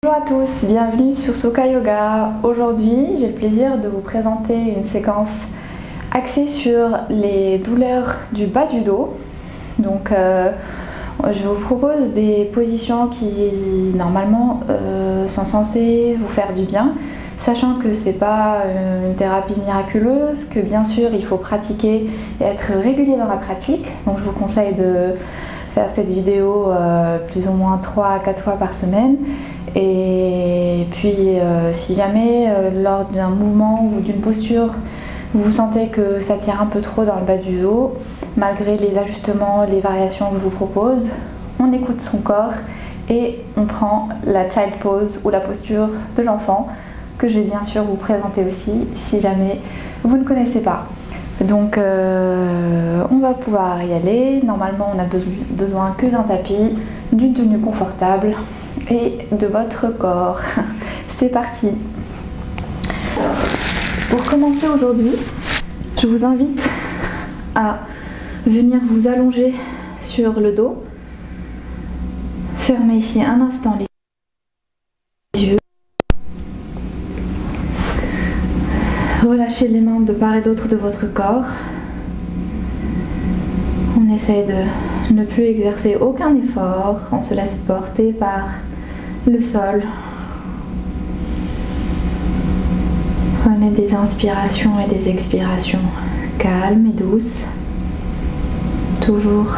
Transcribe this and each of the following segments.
Bonjour à tous, bienvenue sur Soka Yoga. Aujourd'hui, j'ai le plaisir de vous présenter une séquence axée sur les douleurs du bas du dos. Donc, je vous propose des positions qui, normalement, sont censées vous faire du bien, sachant que c'est pas une thérapie miraculeuse, que bien sûr, il faut pratiquer et être régulier dans la pratique. Donc, je vous conseille de faire cette vidéo plus ou moins 3 à 4 fois par semaine. Et puis si jamais lors d'un mouvement ou d'une posture vous sentez que ça tire un peu trop dans le bas du dos, malgré les ajustements, les variations que je vous propose, on écoute son corps et on prend la child pose ou la posture de l'enfant que je vais bien sûr vous présenter aussi si jamais vous ne connaissez pas. Donc on va pouvoir y aller. Normalement on a besoin que d'un tapis, d'une tenue confortable et de votre corps. C'est parti. Pour commencer aujourd'hui, je vous invite à venir vous allonger sur le dos. Fermez ici un instant les yeux. Relâchez les mains de part et d'autre de votre corps. On essaye de ne plus exercer aucun effort. On se laisse porter par le sol. Prenez des inspirations et des expirations calmes et douces. Toujours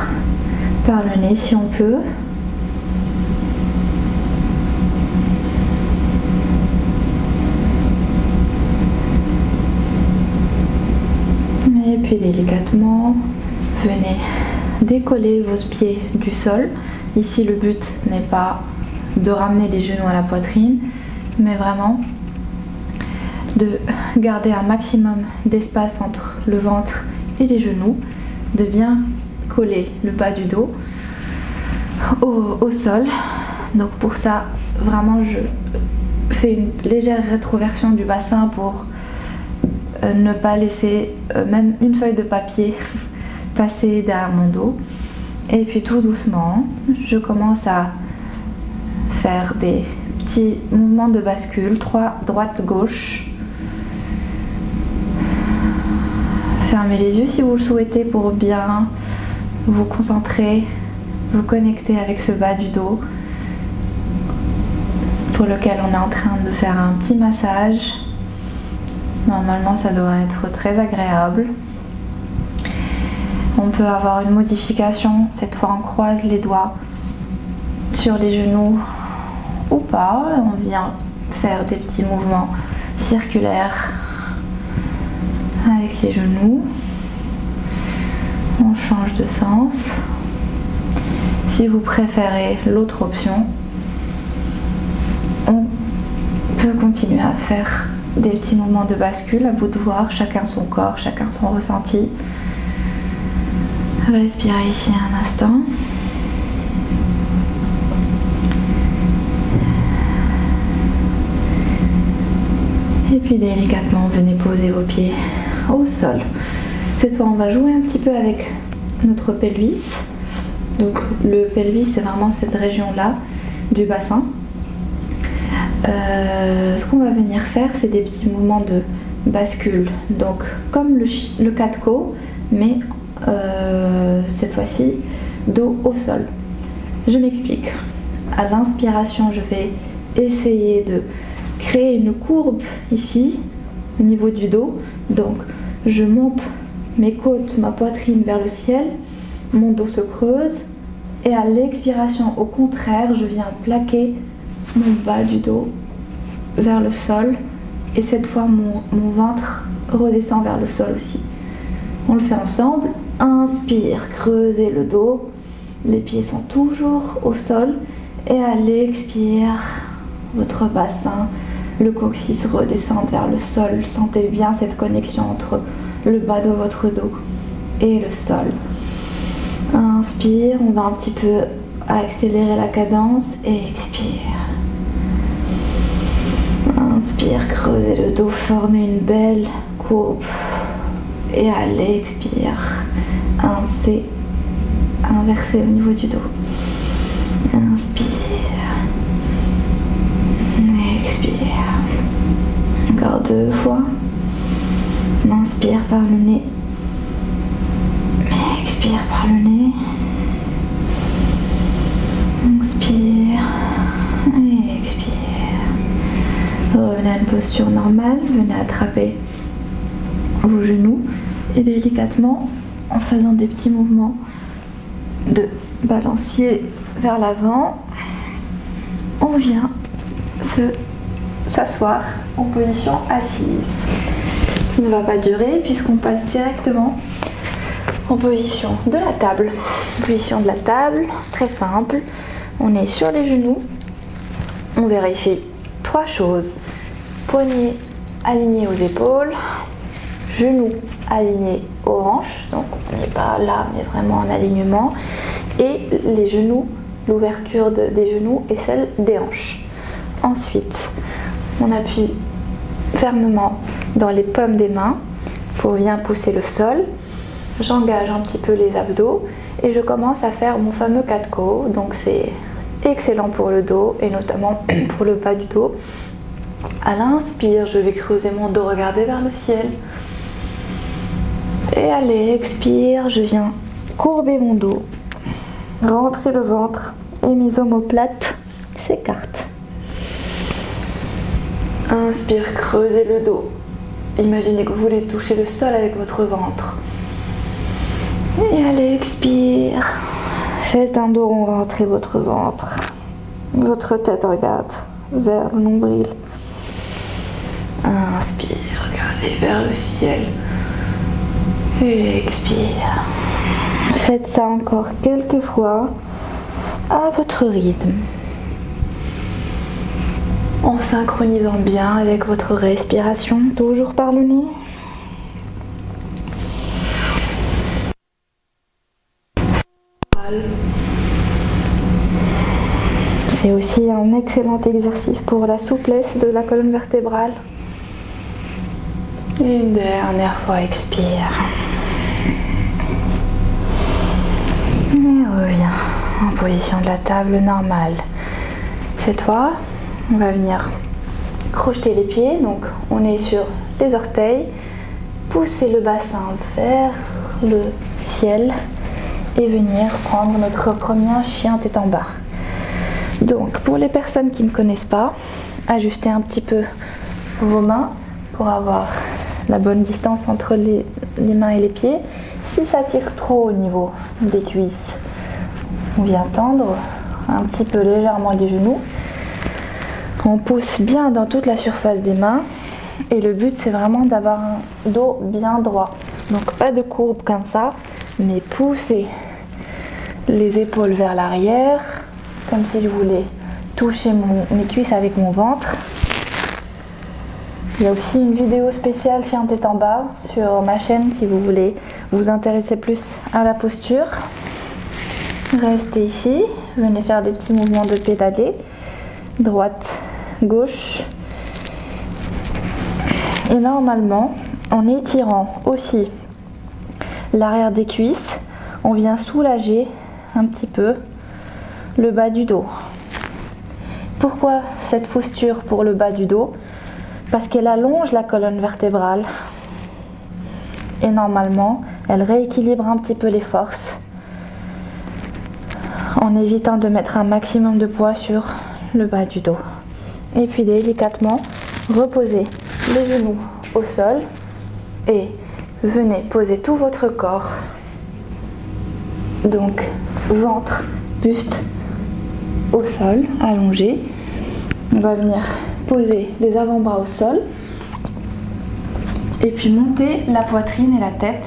par le nez si on peut. Et puis délicatement, venez décoller vos pieds du sol. Ici, le but n'est pas de ramener les genoux à la poitrine, mais vraiment de garder un maximum d'espace entre le ventre et les genoux, de bien coller le bas du dos au sol. Donc pour ça, vraiment, je fais une légère rétroversion du bassin pour ne pas laisser même une feuille de papier passer derrière mon dos. Et puis tout doucement, je commence à faire des petits mouvements de bascule, 3 droite-gauche. Fermez les yeux si vous le souhaitez pour bien vous concentrer, vous connecter avec ce bas du dos pour lequel on est en train de faire un petit massage. Normalement, ça doit être très agréable. On peut avoir une modification. Cette fois, on croise les doigts sur les genoux ou pas. On vient faire des petits mouvements circulaires avec les genoux. On change de sens. Si vous préférez l'autre option, on peut continuer à faire des petits mouvements de bascule, à vous de voir, chacun son corps, chacun son ressenti. Respirez ici un instant. Et puis délicatement, venez poser vos pieds au sol. Cette fois, on va jouer un petit peu avec notre pelvis. Donc le pelvis, c'est vraiment cette région-là du bassin. Ce qu'on va venir faire, c'est des petits mouvements de bascule, donc comme le Katko, mais cette fois-ci dos au sol. Je m'explique. À l'inspiration, je vais essayer de créer une courbe ici au niveau du dos, donc je monte mes côtes, ma poitrine vers le ciel, mon dos se creuse, et à l'expiration, au contraire, je viens plaquer mon bas du dos vers le sol, et cette fois mon ventre redescend vers le sol aussi. On le fait ensemble. Inspire, creusez le dos, les pieds sont toujours au sol, et à l'expire, votre bassin, le coccyx redescend vers le sol. Sentez bien cette connexion entre le bas de votre dos et le sol. Inspire, on va un petit peu accélérer la cadence, et expire. Inspire, creusez le dos, formez une belle courbe, et à l'expire, un C inversé au niveau du dos. Inspire. Inspire par le nez. Expire par le nez. Inspire et expire. Revenez à une posture normale. Venez attraper vos genoux et délicatement, en faisant des petits mouvements de balancier vers l'avant, on vient s'asseoir en position assise, qui ne va pas durer puisqu'on passe directement en position de la table. Position de la table, très simple. On est sur les genoux. On vérifie 3 choses. Poignets alignés aux épaules, genoux alignés aux hanches, donc on n'est pas là mais vraiment en alignement, et les genoux, l'ouverture des genoux et celle des hanches. Ensuite, on appuie fermement dans les paumes des mains pour bien pousser le sol. J'engage un petit peu les abdos et je commence à faire mon fameux 4 côtes. Donc c'est excellent pour le dos et notamment pour le bas du dos. À l'inspire, je vais creuser mon dos, regarder vers le ciel. Et allez, expire, je viens courber mon dos, rentrer le ventre et mes omoplates s'écartent. Inspire, creusez le dos. Imaginez que vous voulez toucher le sol avec votre ventre. Et allez, expire. Faites un dos rond, rentrez votre ventre. Votre tête regarde vers le nombril. Inspire, regardez vers le ciel. Et expire. Faites ça encore quelques fois à votre rythme, en synchronisant bien avec votre respiration, toujours par le nez. C'est aussi un excellent exercice pour la souplesse de la colonne vertébrale. Et une dernière fois, expire. Et reviens en position de la table normale. Cette fois, on va venir crocheter les pieds. Donc, on est sur les orteils. Pousser le bassin vers le ciel et venir prendre notre premier chien tête en bas. Donc, pour les personnes qui ne connaissent pas, ajustez un petit peu vos mains pour avoir la bonne distance entre les mains et les pieds. Si ça tire trop au niveau des cuisses, on vient tendre un petit peu légèrement les genoux. On pousse bien dans toute la surface des mains et le but c'est vraiment d'avoir un dos bien droit. Donc pas de courbe comme ça, mais pousser les épaules vers l'arrière, comme si je voulais toucher mes cuisses avec mon ventre. Il y a aussi une vidéo spéciale chien tête en bas sur ma chaîne si vous voulez vous intéresser plus à la posture. Restez ici, venez faire des petits mouvements de pédaler, droite, gauche. Et normalement, en étirant aussi l'arrière des cuisses, on vient soulager un petit peu le bas du dos. Pourquoi cette posture pour le bas du dos? Parce qu'elle allonge la colonne vertébrale et normalement elle rééquilibre un petit peu les forces en évitant de mettre un maximum de poids sur le bas du dos. Et puis délicatement reposez les genoux au sol et venez poser tout votre corps, donc ventre, buste au sol, allongé. On va venir poser les avant-bras au sol et puis monter la poitrine et la tête.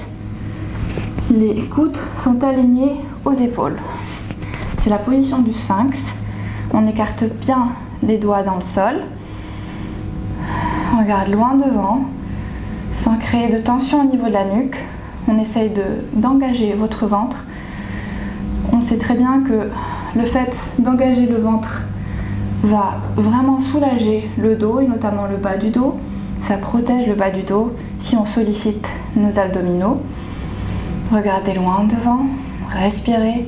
Les coudes sont alignés aux épaules. C'est la position du sphinx. On écarte bien les doigts dans le sol. On regarde loin devant sans créer de tension au niveau de la nuque. On essaye d'engager votre ventre. On sait très bien que le fait d'engager le ventre va vraiment soulager le dos et notamment le bas du dos. Ça protège le bas du dos si on sollicite nos abdominaux. Regardez loin devant, respirez.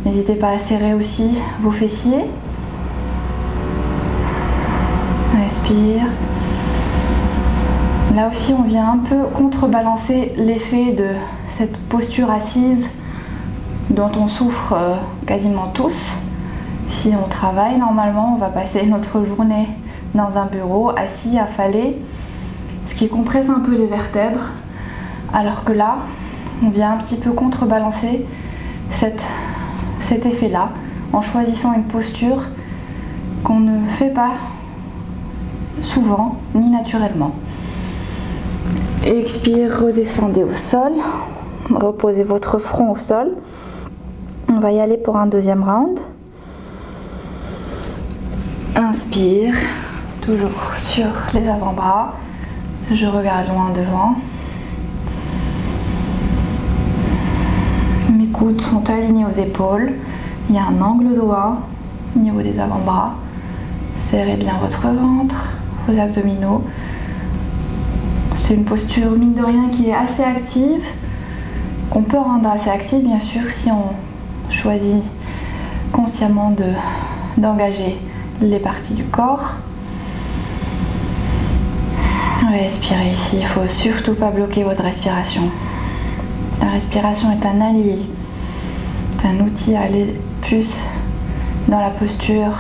N'hésitez pas à serrer aussi vos fessiers. Respire. Là aussi, on vient un peu contrebalancer l'effet de cette posture assise dont on souffre quasiment tous. Si on travaille, normalement, on va passer notre journée dans un bureau, assis, affalé, ce qui compresse un peu les vertèbres. Alors que là, on vient un petit peu contrebalancer cet effet-là en choisissant une posture qu'on ne fait pas souvent ni naturellement. Expire, redescendez au sol, reposez votre front au sol. On va y aller pour un deuxième round. Inspire, toujours sur les avant-bras. Je regarde loin devant. Mes coudes sont alignés aux épaules. Il y a un angle droit au niveau des avant-bras. Serrez bien votre ventre, vos abdominaux. C'est une posture, mine de rien, qui est assez active, qu'on peut rendre assez active, bien sûr, si on choisit consciemment d'engager les parties du corps. Respirez ici, il ne faut surtout pas bloquer votre respiration. La respiration est un allié, c'est un outil à aller plus dans la posture,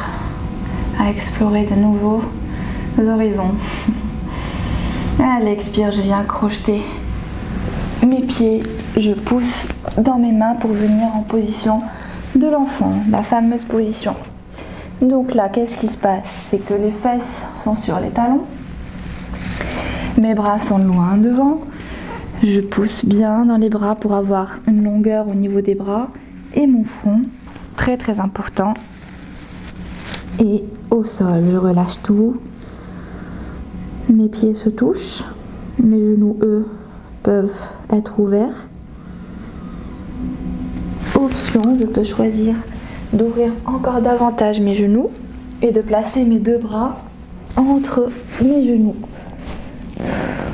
à explorer de nouveaux horizons. Allez, expire, je viens crocheter mes pieds, je pousse dans mes mains pour venir en position de l'enfant, la fameuse position. Donc là, qu'est-ce qui se passe? C'est que les fesses sont sur les talons, mes bras sont loin devant, je pousse bien dans les bras pour avoir une longueur au niveau des bras et mon front, très très important, et au sol, je relâche tout. Mes pieds se touchent, mes genoux, eux, peuvent être ouverts. Option, je peux choisir d'ouvrir encore davantage mes genoux et de placer mes deux bras entre mes genoux.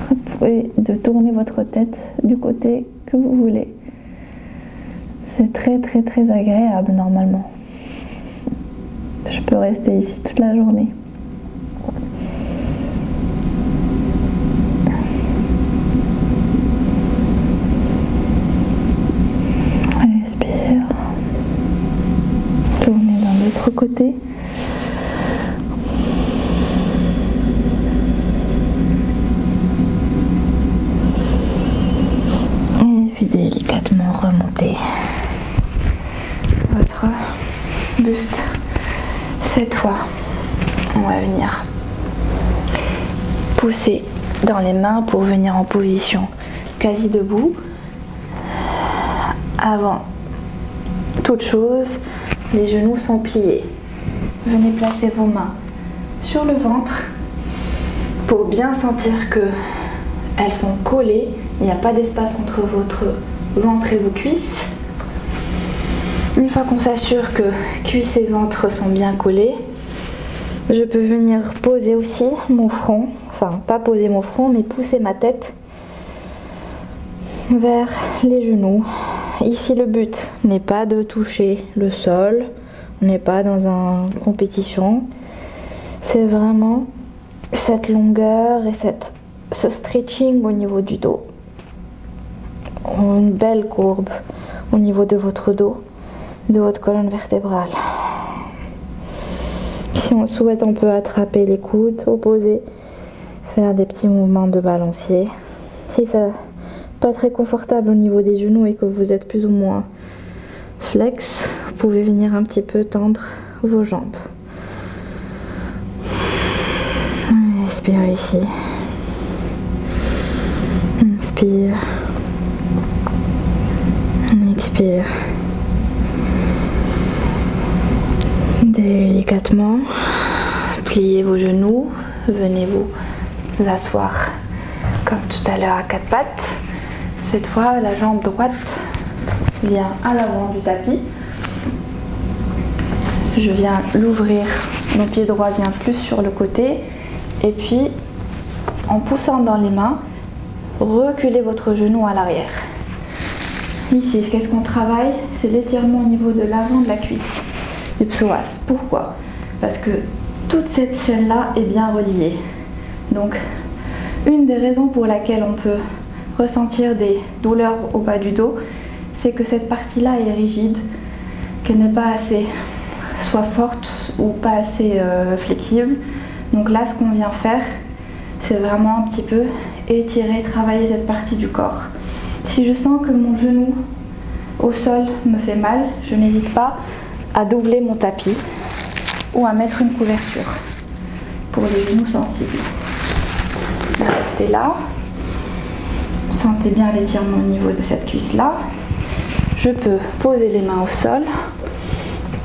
Vous pouvez de tourner votre tête du côté que vous voulez. C'est très très très agréable normalement. Je peux rester ici toute la journée. Côté. Et puis délicatement remonter votre buste. Cette fois, on va venir pousser dans les mains pour venir en position quasi debout. Avant toute chose, les genoux sont pliés. Venez placer vos mains sur le ventre pour bien sentir que elles sont collées. Il n'y a pas d'espace entre votre ventre et vos cuisses. Une fois qu'on s'assure que cuisses et ventre sont bien collés, je peux venir poser aussi mon front, enfin pas poser mon front, mais pousser ma tête vers les genoux. Ici, le but n'est pas de toucher le sol, on n'est pas dans une compétition. C'est vraiment cette longueur et ce stretching au niveau du dos. Une belle courbe au niveau de votre dos, de votre colonne vertébrale. Si on le souhaite, on peut attraper les coudes, opposer, faire des petits mouvements de balancier. Si ça pas très confortable au niveau des genoux et que vous êtes plus ou moins flex, vous pouvez venir un petit peu tendre vos jambes. Expirez ici. Inspire. Expire. Délicatement, pliez vos genoux, venez vous asseoir comme tout à l'heure à quatre pattes. Cette fois, la jambe droite vient à l'avant du tapis. Je viens l'ouvrir, mon pied droit vient plus sur le côté. Et puis, en poussant dans les mains, reculez votre genou à l'arrière. Ici, qu'est-ce qu'on travaille? C'est l'étirement au niveau de l'avant de la cuisse du psoas. Pourquoi? Parce que toute cette chaîne-là est bien reliée. Donc, Une des raisons pour laquelle on peut ressentir des douleurs au bas du dos, c'est que cette partie-là est rigide, qu'elle n'est pas assez soit forte ou pas assez flexible. Donc là, ce qu'on vient faire, c'est vraiment un petit peu étirer, travailler cette partie du corps. Si je sens que mon genou au sol me fait mal, je n'hésite pas à doubler mon tapis ou à mettre une couverture pour les genoux sensibles. Restez là. Sentez bien l'étirement au niveau de cette cuisse-là. Je peux poser les mains au sol,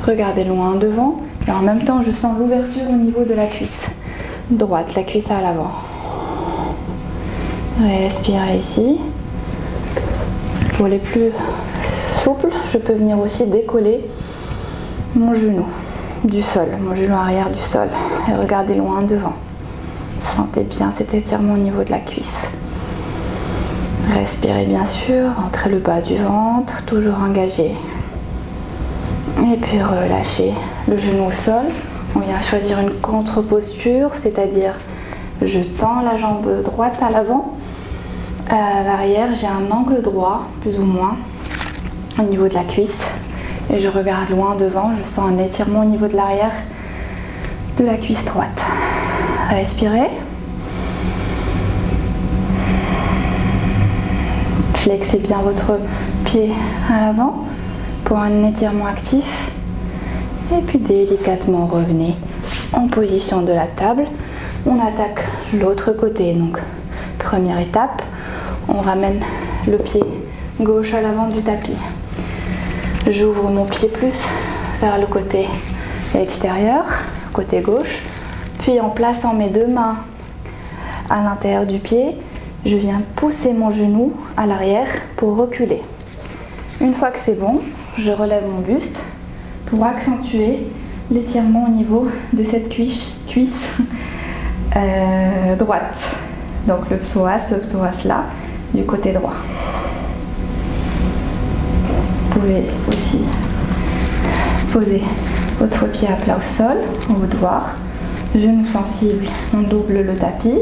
regarder loin devant, et en même temps je sens l'ouverture au niveau de la cuisse droite, la cuisse à l'avant. Respirez ici. Pour les plus souples, je peux venir aussi décoller mon genou du sol, mon genou arrière du sol, et regarder loin devant. Sentez bien cet étirement au niveau de la cuisse. Respirez bien sûr, entrez le bas du ventre, toujours engagé. Et puis relâchez le genou au sol. On vient choisir une contre-posture, c'est-à-dire je tends la jambe droite à l'avant. À l'arrière, j'ai un angle droit, plus ou moins, au niveau de la cuisse. Et je regarde loin devant, je sens un étirement au niveau de l'arrière de la cuisse droite. Respirez. Flexez bien votre pied à l'avant pour un étirement actif. Et puis délicatement revenez en position de la table. On attaque l'autre côté. Donc première étape, on ramène le pied gauche à l'avant du tapis. J'ouvre mon pied plus vers le côté extérieur, côté gauche. Puis en plaçant mes deux mains à l'intérieur du pied, je viens pousser mon genou à l'arrière pour reculer. Une fois que c'est bon, je relève mon buste pour accentuer l'étirement au niveau de cette cuisse droite. Donc le psoas là, du côté droit. Vous pouvez aussi poser votre pied à plat au sol, au boudoir. Genou sensible, on double le tapis.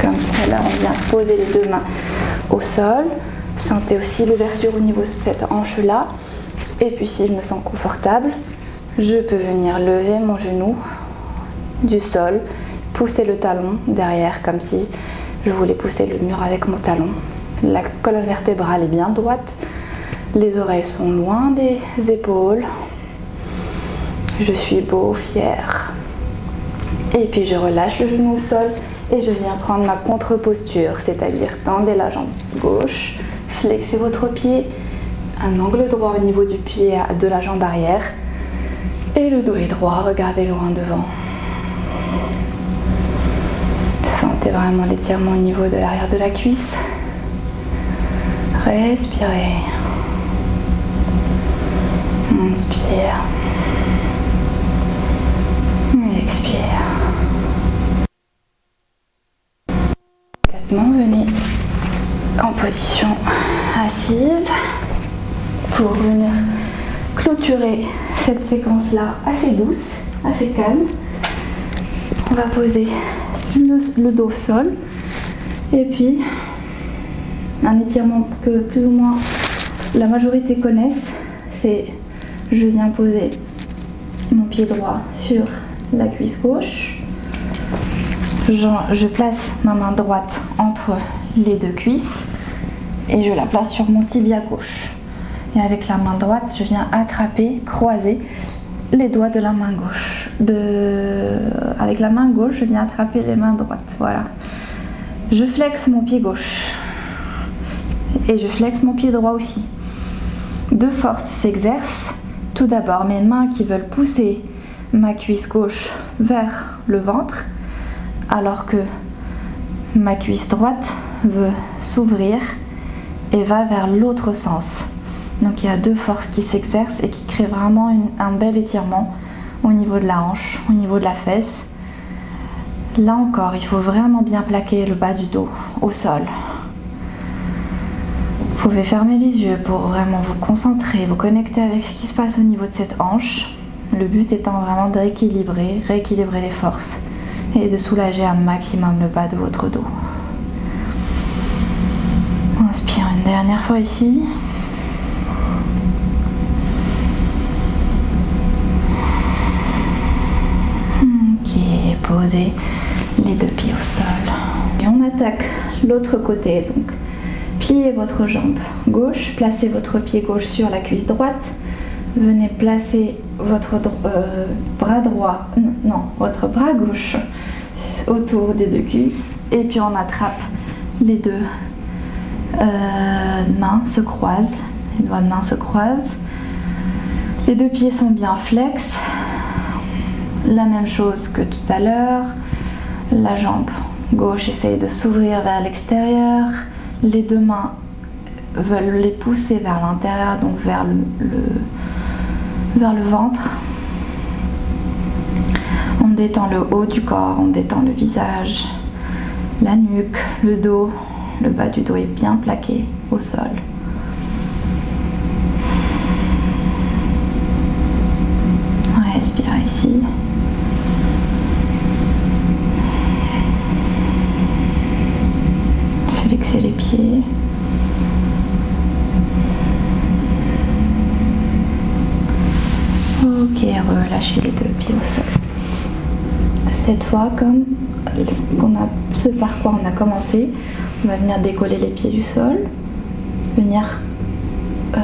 Comme ça, là, on vient poser les deux mains au sol. Sentez aussi l'ouverture au niveau de cette hanche-là. Et puis, si je me sens confortable, je peux venir lever mon genou du sol, pousser le talon derrière, comme si je voulais pousser le mur avec mon talon. La colonne vertébrale est bien droite. Les oreilles sont loin des épaules. Je suis beau, fier. Et puis je relâche le genou au sol et je viens prendre ma contre-posture, c'est-à-dire tendez la jambe gauche, flexez votre pied, un angle droit au niveau du pied de la jambe arrière et le dos est droit, regardez loin devant. Sentez vraiment l'étirement au niveau de l'arrière de la cuisse. Respirez. Inspire. Expire. Venez en position assise pour venir clôturer cette séquence-là assez douce, assez calme. On va poser le dos au sol et puis un étirement que plus ou moins la majorité connaissent, c'est je viens poser mon pied droit sur la cuisse gauche. Je place ma main droite entre les deux cuisses et je la place sur mon tibia gauche. Et avec la main droite, je viens attraper, croiser les doigts de la main gauche. Avec la main gauche, je viens attraper les mains droites. Voilà. Je flexe mon pied gauche et je flexe mon pied droit aussi. Deux forces s'exercent. Tout d'abord, mes mains qui veulent pousser ma cuisse gauche vers le ventre, alors que ma cuisse droite veut s'ouvrir et va vers l'autre sens. Donc il y a deux forces qui s'exercent et qui créent vraiment un bel étirement au niveau de la hanche, au niveau de la fesse. Là encore, il faut vraiment bien plaquer le bas du dos au sol. Vous pouvez fermer les yeux pour vraiment vous concentrer, vous connecter avec ce qui se passe au niveau de cette hanche. Le but étant vraiment de rééquilibrer les forces et de soulager un maximum le bas de votre dos. Inspire une dernière fois ici. Ok, posez les deux pieds au sol. Et on attaque l'autre côté, donc pliez votre jambe gauche, placez votre pied gauche sur la cuisse droite. Venez placer votre bras droit, votre bras gauche autour des deux cuisses. Et puis on attrape les deux mains se croisent, les doigts de main se croisent. Les deux pieds sont bien flex. La même chose que tout à l'heure. La jambe gauche essaye de s'ouvrir vers l'extérieur. Les deux mains veulent les pousser vers l'intérieur, donc vers le ventre. On détend le haut du corps, on détend le visage, la nuque, le dos. Le bas du dos est bien plaqué au sol. Respire ici. Flexez les pieds. Ok, relâchez les deux pieds au sol. Cette fois, comme ce par quoi on a commencé, on va venir décoller les pieds du sol, venir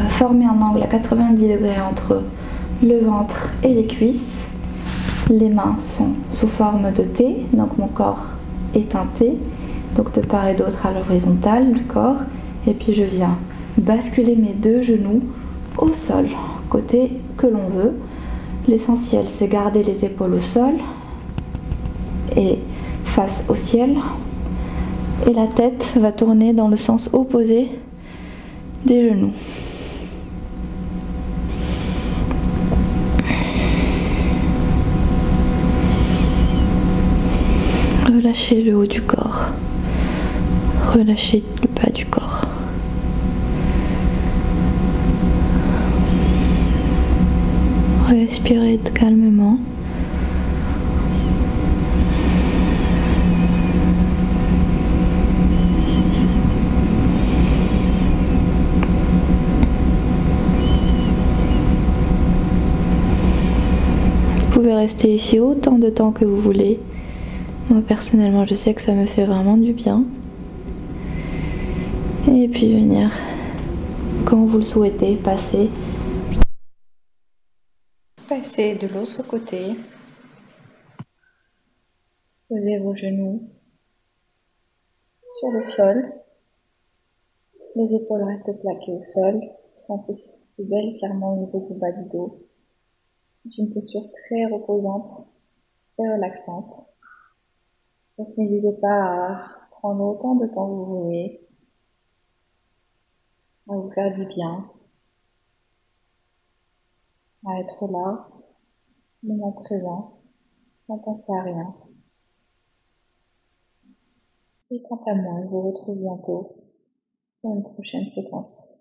former un angle à 90 degrés entre le ventre et les cuisses. Les mains sont sous forme de T, donc mon corps est un T, donc de part et d'autre à l'horizontale du corps. Et puis je viens basculer mes deux genoux au sol, côté que l'on veut. L'essentiel, c'est garder les épaules au sol et face au ciel. Et la tête va tourner dans le sens opposé des genoux. Relâchez le haut du corps. Relâchez le bas du corps. Respirez calmement. Vous pouvez rester ici autant de temps que vous voulez. Moi personnellement, je sais que ça me fait vraiment du bien. Et puis venir, quand vous le souhaitez, passer de l'autre côté. Posez vos genoux sur le sol. Les épaules restent plaquées au sol. Sentez ce bel étirement au niveau du bas du dos. C'est une posture très reposante, très relaxante. Donc n'hésitez pas à prendre autant de temps que vous voulez, à vous faire du bien, à être là, au moment présent, sans penser à rien. Et quant à moi, je vous retrouve bientôt pour une prochaine séquence.